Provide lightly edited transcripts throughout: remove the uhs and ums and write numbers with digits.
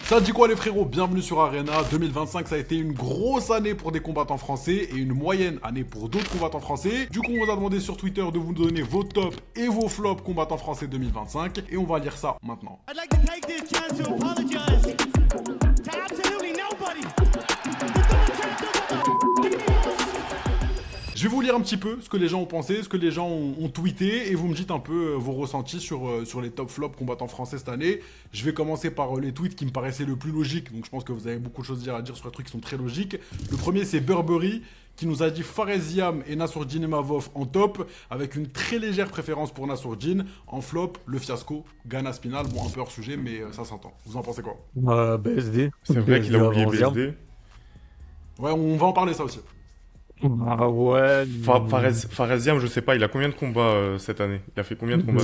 Ça dit quoi les frérots? Bienvenue sur Arena. 2025 ça a été une grosse année pour des combattants français et une moyenne année pour d'autres combattants français. Du coup on vous a demandé sur Twitter de vous donner vos tops et vos flops combattants français 2025 et on va lire ça maintenant. I'd like to take this chance to apologize to absolutely nobody. Je vais vous lire un petit peu ce que les gens ont pensé, ce que les gens ont tweeté et vous me dites un peu vos ressentis sur les top flops combattants français cette année. Je vais commencer par les tweets qui me paraissaient le plus logiques, donc je pense que vous avez beaucoup de choses à dire sur les trucs qui sont très logiques. Le premier c'est Burberry qui nous a dit Faresiam et Nassourdine Imavov en top, avec une très légère préférence pour Nassourdine. En flop, le fiasco, Ghana Spinal, bon un peu hors sujet mais ça s'entend. Vous en pensez quoi? BSD. C'est vrai qu'il a oublié avant Ziam. BSD. Ouais, on va en parler ça aussi. Ah ouais. Faresiam, je sais pas, il a combien de combats cette année? Il a fait combien de combats?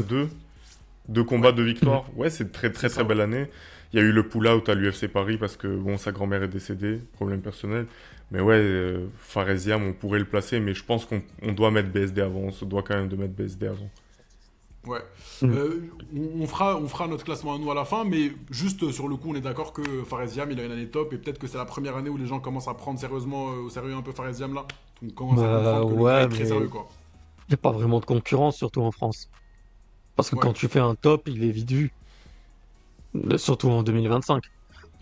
Deux combats, deux victoires. Ouais, c'est très belle année. Il y a eu le pull-out à l'UFC Paris parce que bon, sa grand-mère est décédée, problème personnel. Mais ouais, Faresiam, on pourrait le placer, mais je pense qu'on doit mettre BSD avant. On se doit quand même de mettre BSD avant. Ouais. On fera notre classement à nous à la fin, mais juste sur le coup, on est d'accord que Faresiam, il a une année top, et peut-être que c'est la première année où les gens commencent à prendre sérieusement, au sérieux un peu Faresiam là. On commence à comprendre que le gars est très sérieux, quoi. Il n'y a pas vraiment de concurrence, surtout en France. Parce que quand tu fais un top, il est vite vu. Surtout en 2025.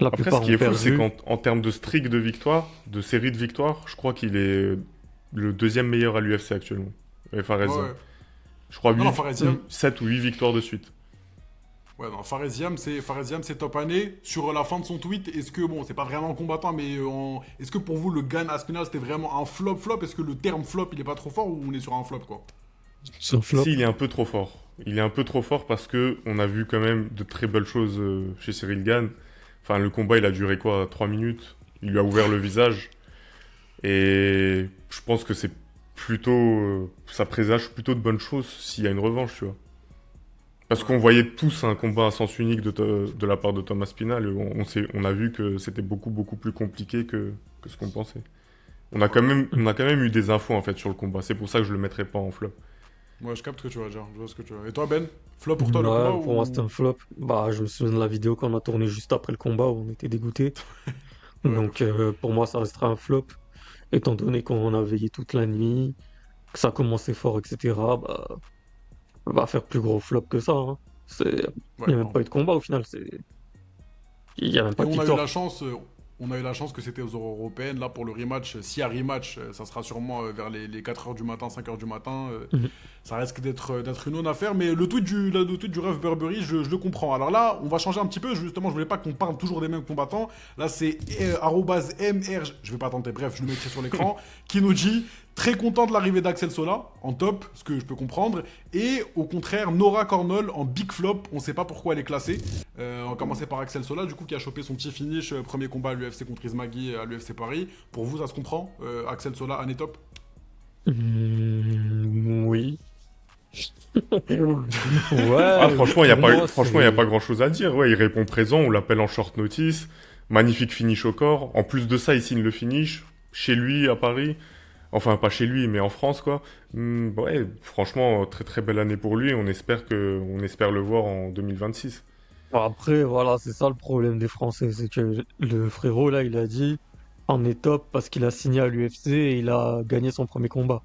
Après, ce qui est fou, c'est qu'en termes de streak de victoire, de série de victoires, je crois qu'il est le deuxième meilleur à l'UFC actuellement. Et Faresiam. Ouais. Je crois Faresiam... 7 ou 8 victoires de suite. Ouais, non, Faresiam, c'est top année. Sur la fin de son tweet, est-ce que, bon, c'est pas vraiment un combattant, mais est-ce que pour vous, le Ghana Aspinal, c'était vraiment un flop? Est-ce que le terme flop, il est pas trop fort ou on est sur un flop, quoi? C'est un flop. Si, il est un peu trop fort. Il est un peu trop fort parce que on a vu quand même de très belles choses chez Cyril Gane. Enfin, le combat, il a duré quoi? 3 minutes. Il lui a ouvert le visage. Et je pense que c'est plutôt... ça présage plutôt de bonnes choses s'il y a une revanche, tu vois. Parce qu'on voyait tous un combat à sens unique de la part de Thomas Spinal. On a vu que c'était beaucoup plus compliqué que ce qu'on pensait. On a quand même eu des infos en fait sur le combat. C'est pour ça que je le mettrais pas en flop. Ouais, je capte ce que tu vas dire. Je vois ce que tu veux. Et toi, Ben? Flop pour toi, le combat Pour moi, c'était un flop. Je me souviens de la vidéo qu'on a tournée juste après le combat où on était dégoûtés. Donc, pour moi, ça restera un flop. Étant donné qu'on a veillé toute la nuit, que ça commençait fort, etc., on va faire plus gros flop que ça. Hein. Il n'y a même pas eu de combat au final. Il n'y a même pas de victoire. On a eu la chance que c'était aux Européennes. Là, pour le rematch, s'il y a rematch, ça sera sûrement vers les 4h du matin, 5h du matin. Ça risque d'être une non-affaire. Mais le tweet du ref Burberry, je le comprends. Alors là, on va changer un petit peu. Justement, je voulais pas qu'on parle toujours des mêmes combattants. Là, c'est @mr, je vais pas tenter, bref, je le mettrai sur l'écran, qui nous dit... Très content de l'arrivée d'Axel Sola en top, ce que je peux comprendre. Et au contraire, Nora Cornell en big flop. On sait pas pourquoi elle est classée. On va commencer par Axel Sola, du coup, qui a chopé son petit finish. Premier combat à l'UFC contre Ismagui à l'UFC Paris. Pour vous, ça se comprend? Axel Sola, année top? Oui. Ah, franchement, il n'y a pas grand-chose à dire. Ouais, il répond présent, on l'appelle en short notice. Magnifique finish au corps. En plus de ça, il signe le finish chez lui à Paris. Enfin, pas chez lui, mais en France, quoi. Ouais, franchement, très belle année pour lui. On espère le voir en 2026. Après, voilà, c'est ça le problème des Français. C'est que le frérot, là, il a dit en est top parce qu'il a signé à l'UFC et il a gagné son premier combat.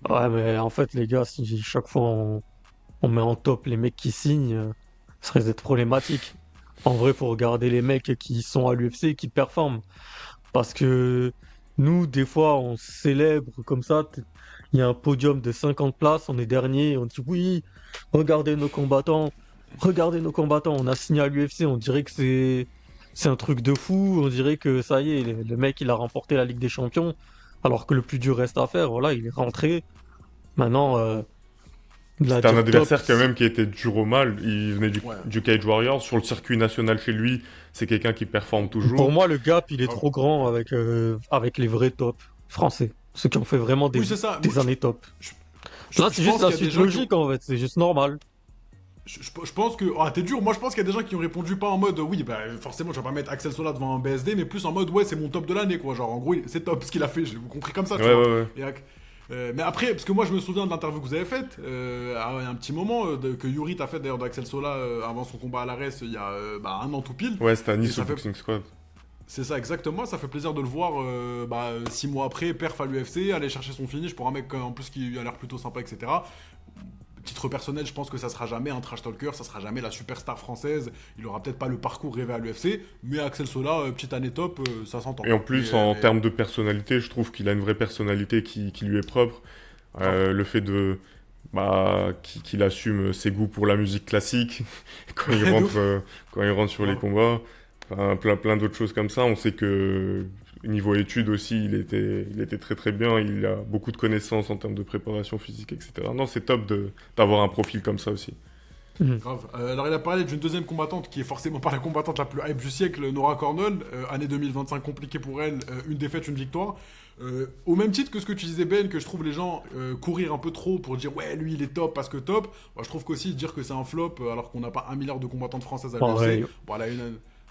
Ouais, mais en fait, les gars, si chaque fois on met en top les mecs qui signent, ça risque d'être problématique. En vrai, faut regarder les mecs qui sont à l'UFC et qui performent. Parce que nous, des fois, on célèbre comme ça. Il y a un podium de 50 places, on est dernier, on dit oui, regardez nos combattants, on a signé à l'UFC, on dirait que c'est un truc de fou, on dirait que ça y est, le mec il a remporté la Ligue des Champions, alors que le plus dur reste à faire, voilà, il est rentré. Maintenant, c'était un adversaire quand même qui était dur au mal, il venait du Cage Warriors, sur le circuit national chez lui, c'est quelqu'un qui performe toujours. Pour moi, le gap, il est trop grand avec les vrais tops français. Ceux qui ont fait vraiment des années top. Là, c'est juste la suite logique, en fait. C'est juste normal. Je pense que... Ah, t'es dur. Moi, je pense qu'il y a des gens qui ont répondu pas en mode... Oui, bah, forcément, je vais pas mettre Axel Sola devant un BSD, mais plus en mode... Ouais, c'est mon top de l'année, quoi. Genre, en gros, c'est top ce qu'il a fait. J'ai compris comme ça, tu vois. Ouais. Mais après, parce que moi je me souviens de l'interview que vous avez faite, il y a un petit moment, que Yuri t'a fait d'ailleurs d'Axel Sola avant son combat à l'ARES il y a un an tout pile. Ouais, c'était à Et Nice ça au fait- Boxing Squad. C'est ça exactement, ça fait plaisir de le voir 6 mois après, perf à l'UFC, aller chercher son finish pour un mec en plus qui a l'air plutôt sympa, etc. Titre personnel, je pense que ça sera jamais un trash talker, ça sera jamais la superstar française, il aura peut-être pas le parcours rêvé à l'UFC, mais Axel Sola, petite année top, ça s'entend. Et en plus, en termes de personnalité, je trouve qu'il a une vraie personnalité qui lui est propre. Le fait qu'il assume ses goûts pour la musique classique quand il rentre sur les combats. Enfin, plein d'autres choses comme ça. On sait que niveau études aussi, il était très très bien. Il a beaucoup de connaissances en termes de préparation physique, etc. Non, c'est top d'avoir un profil comme ça aussi. Grave. Alors il a parlé d'une deuxième combattante qui est forcément pas la combattante la plus hype du siècle, Nora Cornell. Année 2025 compliquée pour elle, une défaite, une victoire. Au même titre que ce que tu disais Ben, que je trouve les gens courir un peu trop pour dire ouais lui il est top parce que top. Moi, je trouve qu'aussi dire que c'est un flop alors qu'on n'a pas 1 milliard de combattantes françaises à Pareil. l'UFC. Bon,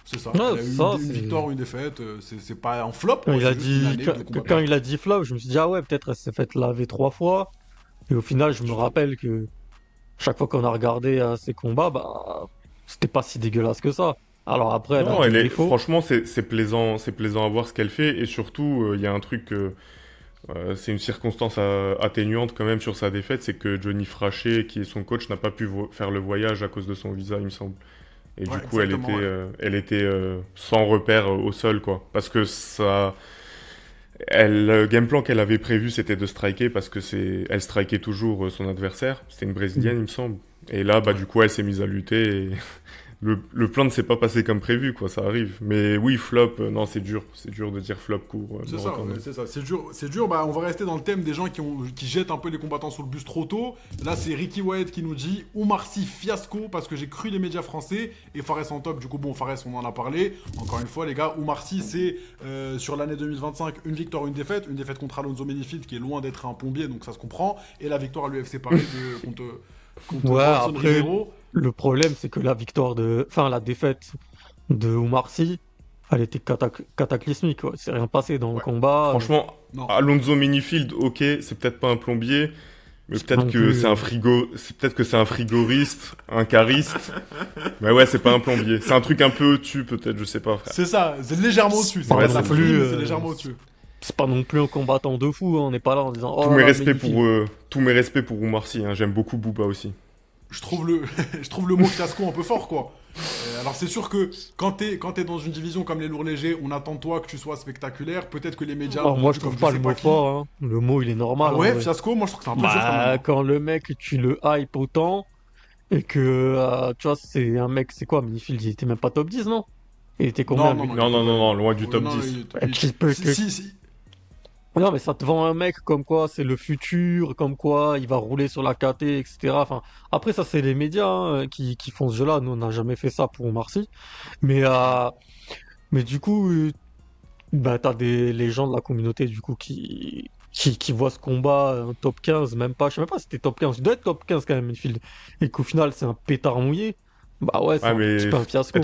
c'est ça. Ouais, Elle a eu ça, une c'est- victoire, une défaite. C'est pas un flop. Quand quoi, il a c'est juste une dit, année de quand, combattant. quand il a dit flop, je me suis dit, ah ouais, peut-être elle s'est faite laver 3 fois. Et au final, je me rappelle que chaque fois qu'on a regardé ses combats, c'était pas si dégueulasse que ça. Alors après, elle a Non, des défauts. franchement, c'est plaisant à voir ce qu'elle fait. Et surtout, il y a un truc, c'est une circonstance atténuante quand même sur sa défaite, c'est que Johnny Frachet, qui est son coach, n'a pas pu faire le voyage à cause de son visa, il me semble. Et Ouais, du coup, exactement, elle était sans repère au sol, quoi. Parce que le game plan qu'elle avait prévu, c'était de striker parce que elle strikait toujours son adversaire. C'était une brésilienne, il me semble. Et là, du coup, elle s'est mise à lutter. Et le plan ne s'est pas passé comme prévu, quoi. Ça arrive. Mais oui, flop, non, c'est dur. C'est dur de dire flop court. C'est ça, ouais, c'est ça. C'est dur. On va rester dans le thème des gens qui jettent un peu les combattants sous le bus trop tôt. Là, c'est Ricky Wyatt qui nous dit Oumar Sy fiasco parce que j'ai cru les médias français et Fares en top. Du coup, bon, Fares, on en a parlé. Encore une fois, les gars, Oumar Sy, c'est sur l'année 2025 une victoire, une défaite contre Alonso Menifid qui est loin d'être un plombier, donc ça se comprend. Et la victoire à l'UFC Paris contre Ouais, Robson après, Ribeiro. le problème, c'est que la défaite de Oumar Sy, elle était cataclysmique, quoi. C'est rien passé dans le Ouais. combat. Franchement, Non. Alonso Minifield, ok, c'est peut-être pas un plombier, mais C'est pas non peut-être que plus, peut-être que c'est un frigoriste, un cariste. Mais ouais, c'est pas un plombier. C'est un truc un peu au-dessus, peut-être, je sais pas, frère. C'est ça, c'est légèrement au-dessus. C'est pas pas de non la folie, plus, mais c'est légèrement au-dessus. C'est pas non plus un combattant de fou, hein. On n'est pas là en disant, oh Tous là mes là, respects magnifique. tous mes respects pour Oumar Sy, hein. J'aime beaucoup Booba aussi. Je trouve le mot fiasco un peu fort, quoi. Alors c'est sûr que quand t'es dans une division comme les lourds légers, on attend de toi que tu sois spectaculaire. Peut-être que les médias. Alors, moi, je comme trouve pas sais le mot qui- fort, hein. Le mot, il est normal. Ah ouais, en vrai. fiasco, moi je trouve que c'est un peu dur quand même. hein. Quand le mec, tu le hype autant, et que, tu vois, c'est un mec, c'est quoi, Minifield, il était même pas top 10, non? Il était combien, lui Non, loin du Ouais, top non, 10. Qui peut que- Si. Non, mais ça te vend un mec comme quoi c'est le futur, comme quoi il va rouler sur la KT, etc. Enfin, après, ça, c'est les médias hein, qui font ce jeu-là. Nous, on n'a jamais fait ça pour Marcy. Mais du coup, t'as les gens de la communauté du coup qui voient ce combat en top 15, même pas, je sais même pas si c'était top 15. Il doit être top 15 quand même, Midfield. Et qu'au final, c'est un pétard mouillé. Bah ouais, c'est Ouais, un mais petit peu un fiasco.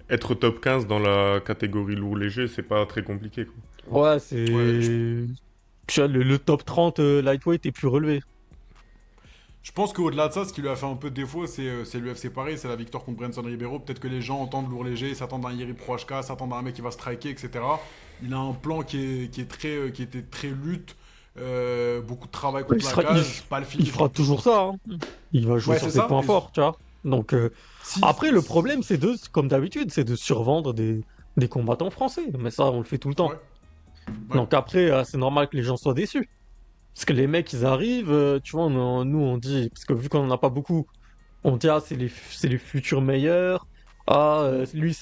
être top 15 dans la catégorie lourd léger, c'est pas très compliqué, quoi. Ouais, c'est. Ouais, Tu vois, le top 30 lightweight est plus relevé. Je pense qu'au-delà de ça, ce qui lui a fait un peu de défaut, c'est l'UFC Paris, c'est la victoire contre Branson Ribeiro. Peut-être que les gens entendent lourd léger, s'attendent à un Yeri Pro HK, s'attendent à un mec qui va striker, etc. Il a un plan qui était très lutte, beaucoup de travail contre la cage, pas le Il finish. fera toujours ça. Hein. Il va jouer Ouais, sur c'est ses ça, points mais- forts, tu vois. Donc, après, le problème, comme d'habitude, c'est de survendre des combattants français. Mais ça, on le fait tout le temps. Ouais. Donc après, c'est normal que les gens soient déçus. Parce que les mecs, ils arrivent, tu vois, nous, on dit, parce que vu qu'on n'en a pas beaucoup, on dit, ah, c'est les futurs meilleurs. Ah, lui,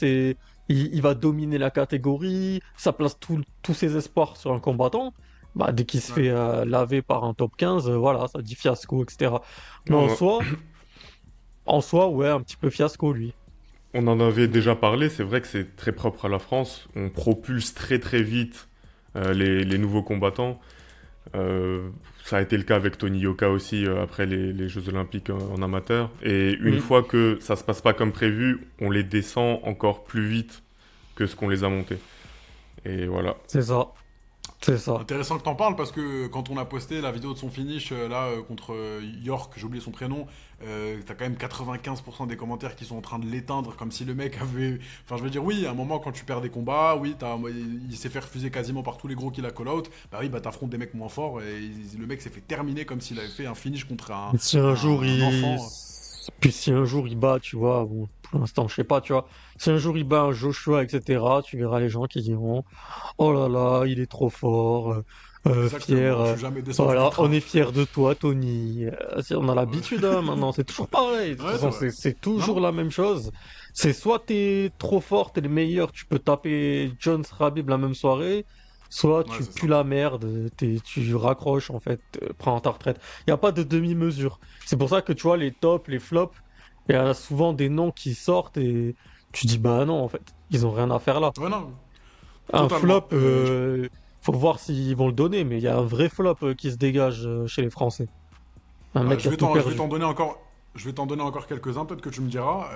il va dominer la catégorie. Ça place tous ses espoirs sur un combattant. Bah, dès qu'il se Ouais. fait laver par un top 15, voilà, ça dit fiasco, etc. Mais Non, en soi, ouais, un petit peu fiasco, lui. On en avait déjà parlé, c'est vrai que c'est très propre à la France. On propulse très très vite les nouveaux combattants. Ça a été le cas avec Tony Yoka aussi après les Jeux Olympiques en amateur. Et une fois que ça se passe pas comme prévu, on les descend encore plus vite que ce qu'on les a montés. Et voilà. C'est ça. C'est ça. Intéressant que t'en parles parce que quand on a posté la vidéo de son finish contre York, j'ai oublié son prénom, t'as quand même 95% des commentaires qui sont en train de l'éteindre comme si le mec avait. Enfin, je veux dire, oui, à un moment quand tu perds des combats, oui, il s'est fait refuser quasiment par tous les gros qu'il a call out. Bah oui, bah t'affrontes des mecs moins forts et le mec s'est fait terminer comme s'il avait fait un finish contre Et si un jour un enfant. Puis si un jour il bat, tu vois, bon, pour l'instant, je sais pas, tu vois, si un jour il bat un Joshua, etc., tu verras les gens qui diront, oh là là, il est trop fort, fier, Exactement, je suis jamais descendu du voilà, on train. est fier de toi, Tony. On a Ouais, l'habitude, hein, maintenant, c'est toujours pareil. De toute ouais, c'est façon, vrai. c'est Non, toujours non. la même chose. C'est soit t'es trop fort, t'es le meilleur, tu peux taper Jones Rabib la même soirée, soit Ouais, tu c'est ça. pues la merde, tu raccroches, en fait, prends ta retraite. Il n'y a pas de demi-mesure. C'est pour ça que tu vois, les tops, les flops, il y a souvent des noms qui sortent et tu dis, bah non, en fait, ils ont rien à faire là. Ouais, non, Un totalement. flop, faut voir s'ils vont le donner, mais il y a un vrai flop qui se dégage chez les Français. Un Bah, mec qui a tout je vais perdu. t'en donner encore. Je vais t'en donner encore quelques-uns, peut-être que tu me diras.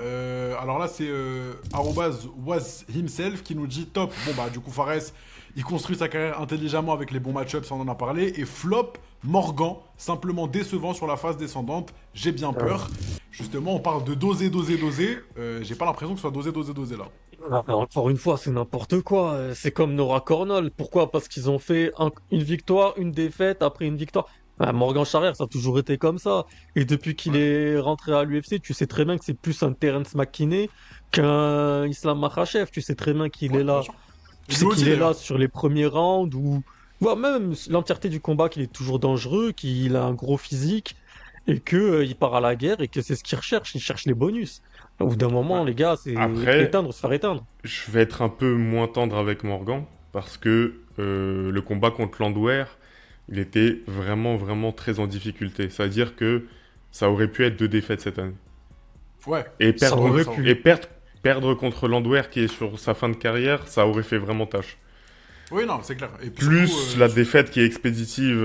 Alors là, c'est arrobase was himself qui nous dit top. Bon, bah, du coup, Fares, il construit sa carrière intelligemment avec les bons match-ups, on en a parlé. Et flop, Morgan, simplement décevant sur la phase descendante. J'ai bien Ouais. peur. Justement, on parle de doser, doser, doser. J'ai pas l'impression que ce soit doser, doser, doser là. Ah, mais encore une fois, c'est n'importe quoi. C'est comme Nora Cornell. Pourquoi? Parce qu'ils ont fait une victoire, une défaite, après une victoire. Ah, Morgan Charrière, ça a toujours été comme ça. Et depuis qu'il Ouais, est rentré à l'UFC, tu sais très bien que c'est plus un Terence McKinney qu'un Islam Makhachev. Tu sais très bien qu'il ouais, est bien là. sûr. Et Tu lui sais aussi qu'il est d'ailleurs. là sur les premiers rounds ou voire même l'entièreté du combat, qu'il est toujours dangereux, qu'il a un gros physique et que il part à la guerre et que c'est ce qu'il recherche. Il cherche les bonus. Au bout d'un Ouais. moment, les gars, c'est Après, éteindre, se faire éteindre. je vais être un peu moins tendre avec Morgan parce que le combat contre Landwehr, il était vraiment, vraiment très en difficulté. C'est-à-dire que ça aurait pu être 2 défaites cette année. Ouais. Et Ça perdre, aurait Ça, pu. et perdre contre Landwehr qui est sur sa fin de carrière, ça aurait fait vraiment tâche. oui, non, c'est clair. Et puis surtout, Plus la défaite qui est expéditive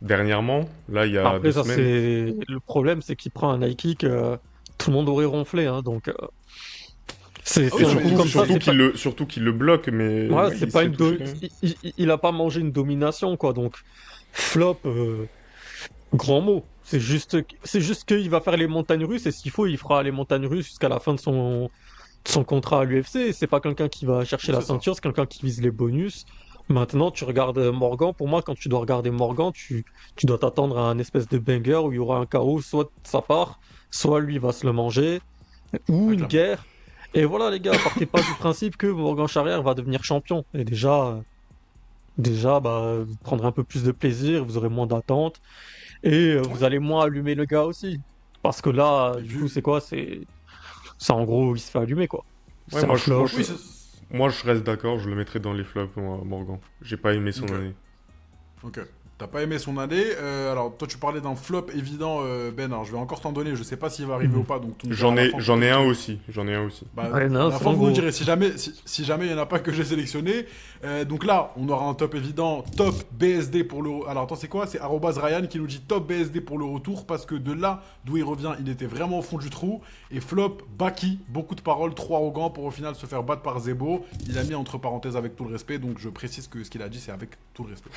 dernièrement, là il y a Après, 2 semaines. le problème, c'est qu'il prend un high kick, tout le monde aurait ronflé, hein, donc ah c'est oui, Et non, un mais coup surtout, comme ça. surtout surtout qu'il le bloque, mais Ouais, ouais, c'est il se pas fait toucher quand même. il a pas mangé une domination, quoi. Donc flop, grand mot. C'est juste qu'il va faire les montagnes russes et s'il faut, il fera les montagnes russes jusqu'à la fin de son contrat à l'UFC. C'est pas quelqu'un qui va chercher la c'est ça. ceinture, c'est quelqu'un qui vise les bonus. Maintenant, tu regardes Morgan. Pour moi, quand tu dois regarder Morgan, tu dois t'attendre à un espèce de banger où il y aura un chaos, soit de sa part, soit lui va se le manger, ou Ouais, une clairement. guerre. Et voilà, les gars, partez pas du principe que Morgan Charrière va devenir champion. Et déjà, bah, vous prendrez un peu plus de plaisir, vous aurez moins d'attentes, et Ouais. vous allez moins allumer le gars aussi. Parce que là, Et du coup, vu. c'est quoi? C'est en gros, il se fait allumer, quoi. Ouais, C'est un flop. Oui, c'est. moi je reste d'accord, je le mettrai dans les flops, moi, Morgan. J'ai pas aimé son Ok. année. Ok. T'as pas aimé son année. Alors, toi, tu parlais d'un flop évident, Ben. Alors, je vais encore t'en donner. Je sais pas s'il va arriver ou Mhm. pas. Donc, tu me diras à la fin. J'en ai peut-être un que- aussi, j'en ai un aussi. Bah, Ouais, à non, la c'est fin, en vous nous gros. direz si jamais il n'y en a pas que j'ai sélectionné. Donc là, on aura un top évident. Top BSD pour le. Alors, attends, c'est quoi? C'est arobase Ryan qui nous dit top BSD pour le retour. Parce que de là d'où il revient, il était vraiment au fond du trou. Et flop, Baki. Beaucoup de paroles, trop arrogant pour au final se faire battre par Zebo. Il a mis entre parenthèses avec tout le respect. Donc, je précise que ce qu'il a dit, c'est avec tout le respect.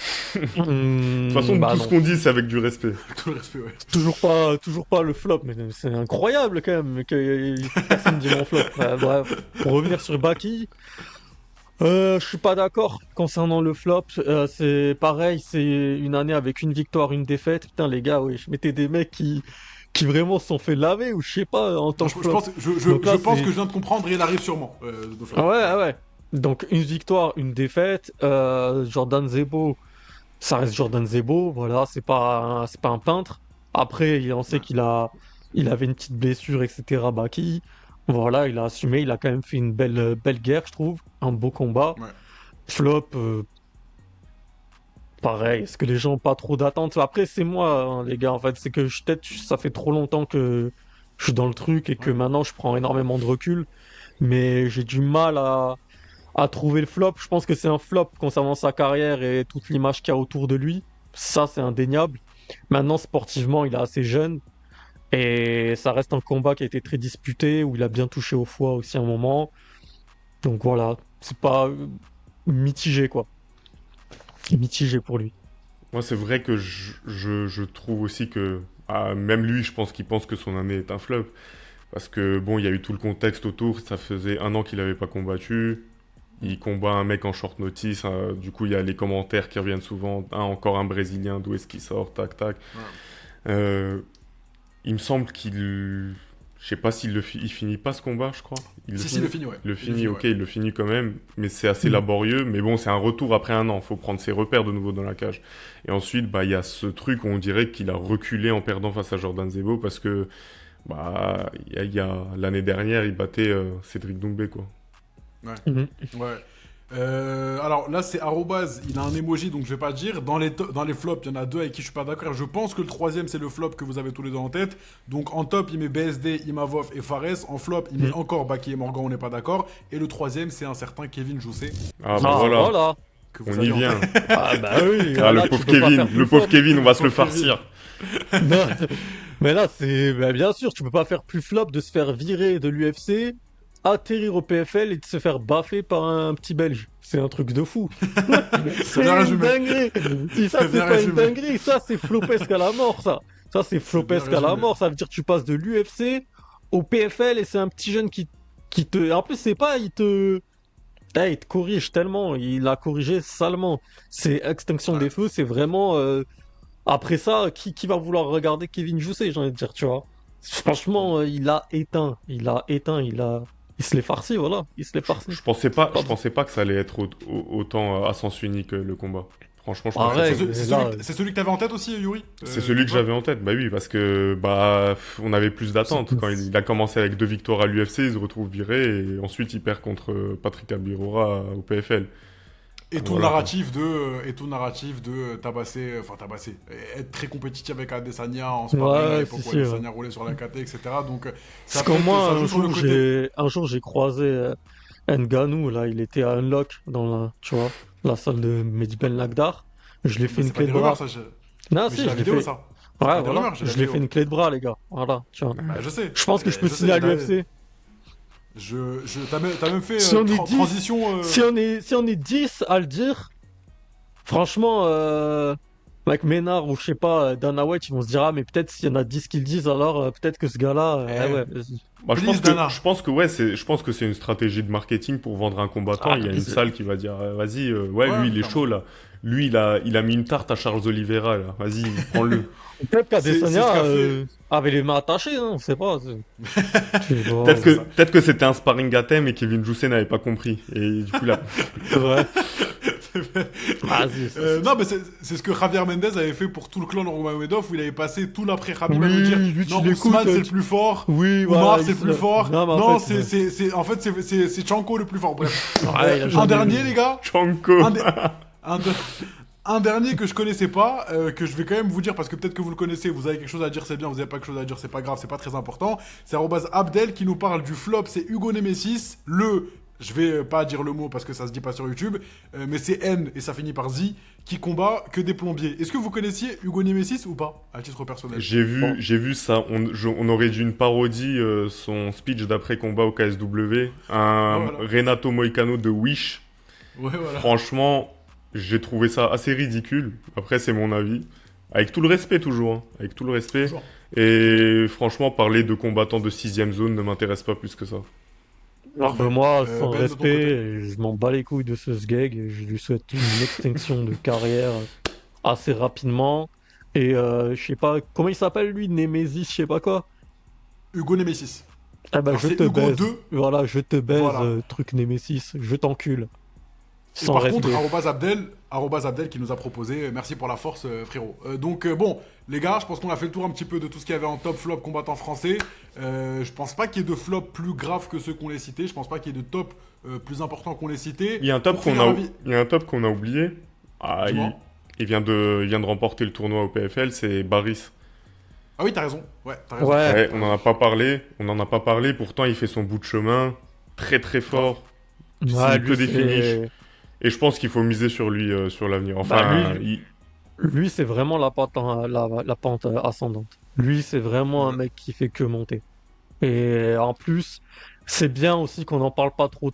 De toute façon, Bah tout non. ce qu'on dit, c'est avec du respect. Tout le respect, ouais. Toujours pas le flop, mais c'est incroyable quand même que personne dit mon flop. Bref, pour revenir sur Baki, je suis pas d'accord concernant le flop. C'est pareil, c'est une année avec une victoire, une défaite. Putain, les gars, oui, je mettais des mecs qui vraiment se sont fait laver ou je sais pas en Non, tant que flop. Donc je là, pense que c'est. je viens de comprendre et il arrive sûrement. De Ah flop. ouais, ah ouais. Donc une victoire, une défaite. Jordan Zebo, ça reste Jordan Zebo. Voilà, c'est pas un peintre. Après, on sait Ouais. il avait une petite blessure, etc. Baki. Voilà, il a assumé. Il a quand même fait une belle guerre, je trouve. Un beau combat. Ouais. Flop, pareil. Est-ce que les gens ont pas trop d'attentes? Après, c'est moi, hein, les gars. En fait, c'est que peut-être ça fait trop longtemps que je suis dans le truc et que Ouais. maintenant je prends énormément de recul. Mais j'ai du mal à trouver le flop. Je pense que c'est un flop concernant sa carrière et toute l'image qu'il y a autour de lui. Ça, c'est indéniable. Maintenant, sportivement, il est assez jeune. Et ça reste un combat qui a été très disputé, où il a bien touché au foie aussi à un moment. Donc voilà, c'est pas mitigé, quoi. mitigé pour lui. Moi, c'est vrai que je trouve aussi que, même lui, je pense qu'il pense que son année est un flop. Parce que, bon, il y a eu tout le contexte autour. Ça faisait 1 an qu'il n'avait pas combattu. Il combat un mec en short notice. Du coup, il y a les commentaires qui reviennent souvent. Encore un Brésilien, d'où est-ce qu'il sort? Tac, tac. Ouais. Il me semble qu'il. Je sais pas il finit pas ce combat, je crois. Si, il le finit, ouais. Il le finit, ok, ouais. il le finit quand même, mais c'est assez laborieux. Mais bon, c'est un retour après 1 an. Faut prendre ses repères de nouveau dans la cage. Et ensuite, bah, il y a ce truc où on dirait qu'il a reculé en perdant face à Jordan Zebo parce que, bah, l'année dernière, il battait Cédric Doumbé, quoi. Mhm. Ouais. Alors là, c'est arrobase, il a un emoji, donc je vais pas dire. Dans les flops, il y en a 2 avec qui je suis pas d'accord. Je pense que le 3e, c'est le flop que vous avez tous les 2 en tête. Donc en top, il met BSD, Imavov et Fares. En flop, il met encore Baki et Morgan, on n'est pas d'accord. Et le 3e, c'est un certain Kevin Joussé. Ah, bah voilà. Que vous On avez y en vient. tête. Ah bah oui. Ah, là, le tu pauvre peux pas Kevin, faire plus le pauvre flop. Kevin, on va se le pauvre Kevin. farcir. Non, mais là, c'est bah, bien sûr, tu peux pas faire plus flop de se faire virer de l'UFC, atterrir au PFL et de se faire baffer par un petit Belge. C'est un truc de fou. C'est bien une résumé. dinguerie. Si ça, C'est c'est bien pas une résumé. dinguerie, ça, c'est flopesque à la mort, ça. Ça, c'est flopesque à la résumé. mort. Ça veut dire que tu passes de l'UFC au PFL et c'est un petit jeune qui te. En plus, c'est pas, il te. Il te corrige tellement, il a corrigé salement. C'est Extinction Ouais. des Feux, c'est vraiment. Après ça, qui va vouloir regarder Kevin Jousset, j'ai envie de dire, tu vois. Franchement, il a éteint, il se l'est farci, voilà, il se l'est farci. Je pensais pas que ça allait être autant à sens unique le combat. Franchement, je pensais Pareil. C'est pas. c'est celui que t'avais en tête aussi, Yuri C'est celui que j'avais en tête, bah oui, parce que on avait plus d'attentes. Quand il a commencé avec 2 victoires à l'UFC, il se retrouve viré et ensuite il perd contre Patrick Abirora au PFL. Et tout, Voilà, et tout le narratif de tabasser, être très compétitif avec Adesanya en sparring à Ouais, l'époque si, où si, Adesanya roulait sur la KT, etc. Donc, ça Parce qu'au moins, ça joue sur le côté. un jour, j'ai croisé Ngannou, là, il était à Unlock dans tu vois, la salle de Mehdi Ben Lagdar. Je lui ai fait Mais une c'est pas clé des de rumeurs, bras. ça. Non, Mais si, j'ai je la l'ai vidéo, fait. ça. C'est Ouais, pas des voilà, rumeurs, j'ai la je lui ai vidéo. fait une clé de bras, les gars. Voilà, tu vois. Bah, je sais. Je pense que je peux Je sais, signer à il a- l'UFC. T'as même fait Si on est 10, transition. Si on est 10 à le dire, franchement, avec Ménard ou je sais pas, Dana White, ils vont se dire, ah, mais peut-être s'il y en a 10 qui le disent, alors peut-être que ce gars-là, ouais, vas-y. Bah, Please, Dana. je pense que c'est une stratégie de marketing pour vendre un combattant. Ah, Il y a mais une c'est- salle qui va dire, vas-y, ouais, Ouais, lui, il est clairement. chaud là. Lui, il a mis une tarte à Charles Oliveira là. Vas-y, prends-le. Peut-être C'est ce qu'Adesanya qu'a fait. avait les mains attachées, hein, on sait pas. Tu vois, c'est ça. Peut-être que c'était un sparring à thème et Kevin Jousset n'avait pas compris. Et du coup, là, c'est vrai. Vas-y. Non, mais c'est ce que Javier Mendez avait fait pour tout le clan Nurmagomedov, où il avait passé tout l'après Khabib à Oui, nous dire lui, tu non, l'écoutes, Ousmane c'est le tu- plus fort, Oui, Oumar voilà, c'est le plus fort, Non, mais non, en fait, c'est Chanko le plus fort. Bref. Ouais, il a Un jamais- dernier, les gars, Chanko. un, dé- un de- un dernier que je connaissais pas, que je vais quand même vous dire parce que peut-être que vous le connaissez, vous avez quelque chose à dire, c'est bien, vous avez pas quelque chose à dire, c'est pas grave, c'est pas très important. C'est @Abdel qui nous parle du flop, c'est Hugo Nemesis, je vais pas dire le mot parce que ça se dit pas sur YouTube, mais c'est N et ça finit par Z, qui combat que des plombiers. Est-ce que vous connaissiez Hugo Nemesis ou pas, à titre personnel? J'ai vu ça. On aurait dû une parodie son speech d'après combat au KSW. Un Voilà. Renato Moicano de Wish. Ouais, voilà. Franchement, j'ai trouvé ça assez ridicule. Après, c'est mon avis. Avec tout le respect, toujours. Hein. Avec tout le respect. Toujours. Et franchement, parler de combattants de 6ème zone ne m'intéresse pas plus que ça. Alors que moi, sans Ben, de ton respect, je m'en bats les couilles de ce sgeg et je lui souhaite une extinction de carrière assez rapidement. Et je sais pas, comment il s'appelle lui, Némésis, je sais pas quoi. Hugo Nemesis. Ah bah Alors, je c'est te Hugo baise. 2. Voilà, je te baise, Voilà. truc Némésis, je t'encule. Et Sans par respect. contre, @Abdel qui nous a proposé, merci pour la force, frérot. Donc, bon, les gars, je pense qu'on a fait le tour un petit peu de tout ce qu'il y avait en top flop combattant français. Je pense pas qu'il y ait de flop plus graves que ceux qu'on les cités. Je pense pas qu'il y ait de top plus importants qu'on les cités. Il y a un top Pour qu'on finir a, la vie- il y a un top qu'on a oublié. Ah, Dis-moi. il vient de remporter le tournoi au PFL, c'est Baris. Ah oui, t'as raison. Ouais, t'as raison. Ouais. Ouais, on n'en a pas parlé. On n'en a pas parlé. Pourtant, il fait son bout de chemin très très fort. Ouais, S'il lui, peut des c'est- finishes. Et je pense qu'il faut miser sur lui, sur l'avenir. Enfin, Bah, Lui, c'est vraiment la pente ascendante. Lui, c'est vraiment un mec qui fait que monter. Et en plus, c'est bien aussi qu'on n'en parle pas trop.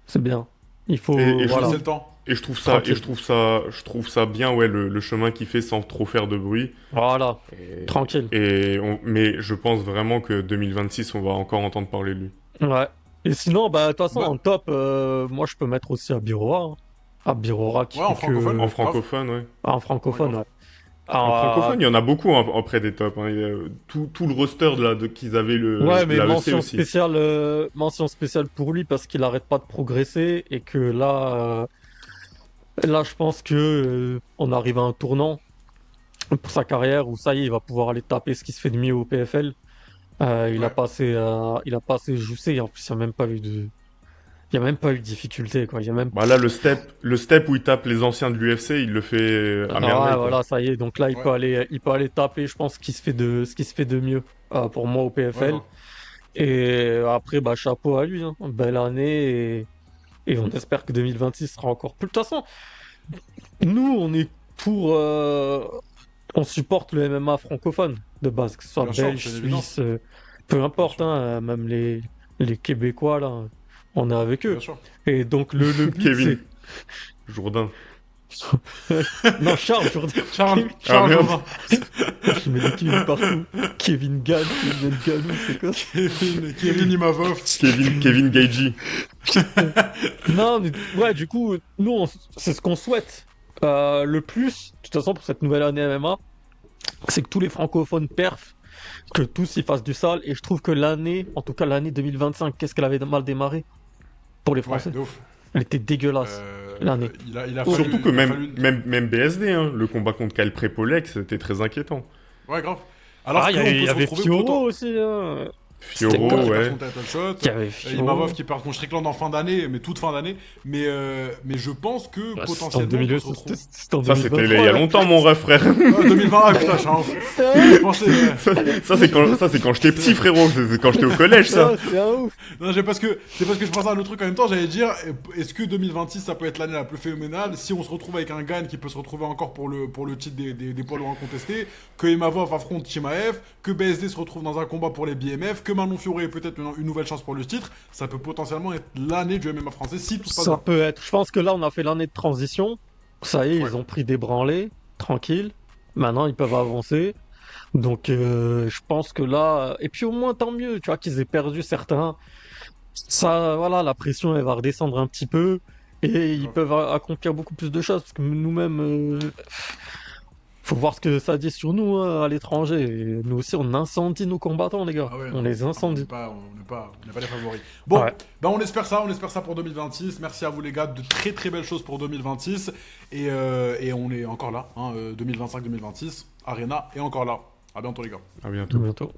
C'est bien. Il faut. Et je Voilà. C'est le temps. Et Tranquille. je trouve ça bien, ouais, le chemin qu'il fait sans trop faire de bruit. Voilà, Et, tranquille. mais je pense vraiment que 2026, on va encore entendre parler de lui. Ouais. Et sinon, bah, de toute façon, Bah, en top, moi, je peux mettre aussi Abirora, hein. Abirora qui ouais, en fait francophone. En que... Grave. francophone, ouais. Ah, en Ouais, francophone, grave. ouais. En Ah, francophone, il y en a beaucoup hein, après des tops. Hein. Il y a tout le roster qu'ils avaient ouais, mais l'AEC aussi. mention spéciale pour lui parce qu'il arrête pas de progresser et que là, je pense que on arrive à un tournant pour sa carrière où ça y est, il va pouvoir aller taper ce qui se fait de mieux au PFL. Ouais. Il a pas assez joué et en plus, il y a même pas eu de difficulté, quoi. Il y a même, Bah là, le step où il tape les anciens de l'UFC, il le fait à ah, merveille, quoi. voilà, ça y est. Donc là, Ouais. il peut aller taper, je pense, ce qui se fait de mieux pour moi au Ouais, PFL. grave. Et après, bah, chapeau à lui, hein. Belle année et on espère que 2026 sera encore plus. De toute façon, nous, on est pour, on supporte le MMA francophone de base, que ce soit Bien sûr, belge, c'est une évidence. suisse, peu Bien importe, sûr. hein, même les Québécois là, on est avec Bien eux. sûr. Et donc le but Kevin c'est Jourdain. non Charles Jourdain. Charles, Kevin- Ah Charles merde. Jourdain. Je mets des Kevin partout. Kevin Gall, Kevin Gallou, c'est quoi? Kevin Imavov. Kevin Gaethje. Non, mais ouais, du coup, nous, c'est ce qu'on souhaite. Le plus, de toute façon, pour cette nouvelle année MMA, c'est que tous les francophones perfent, que tous y fassent du sale. Et je trouve que l'année, en tout cas l'année 2025, qu'est-ce qu'elle avait mal démarré pour les Ouais, Français? de ouf. Elle était dégueulasse, l'année. Il a Oh. fallu, Surtout que il a fallu- même BSD, hein, le combat contre Kyle Prepolek, c'était très inquiétant. Ouais, grave. Alors Ah, qu'on peut il y se avait retrouver Fioro aussi, hein. Imavov Fioro, C'était qui perd ouais. son title shot. Il y avait Fioro. Imavov qui perd contre Strickland en fin d'année, mais toute fin d'année. Mais je pense que Bah, c'était en potentiellement on 2000, peut se retrouver. c'était en Ça, c'était 2023, il y a là. longtemps, mon ref, frère. Ah, 2020, ah, putain, je suis un ouf. Je pensais. Ça, c'est quand j'étais petit, frérot. C'est quand j'étais au collège, ça. Ah, c'est un ouf. Non, c'est parce que je pensais à un autre truc en même temps. J'allais dire, est-ce que 2026 ça peut être l'année la plus phénoménale si on se retrouve avec un Gane qui peut se retrouver encore pour le titre des poids lourds incontestés, que Imavov affronte Chimaev, que BSD se retrouve dans un combat pour les BMF, que Manon Fioré ait peut-être une nouvelle chance pour le titre, ça peut potentiellement être l'année du MMA français si tout se passe Ça bien. peut être. Je pense que là, on a fait l'année de transition. Ça y est, Ouais. ils ont pris des branlées, tranquille. Maintenant, ils peuvent avancer. Donc, je pense que là. Et puis, au moins, tant mieux, tu vois, qu'ils aient perdu certains. Ça, voilà, la pression, elle va redescendre un petit peu. Et ils Ouais. peuvent accomplir beaucoup plus de choses. Parce que nous-mêmes, faut voir ce que ça dit sur nous hein, à l'étranger. Et nous aussi, on incendie nos combattants, les gars. Ah ouais, On non. les On n'est incendie. pas, les favoris. Bon, Ouais. bah on espère ça pour 2026. Merci à vous les gars, de très très belles choses pour 2026. Et on est encore là, hein, 2025-2026, Arena est encore là. À bientôt les gars. À À bientôt. bientôt.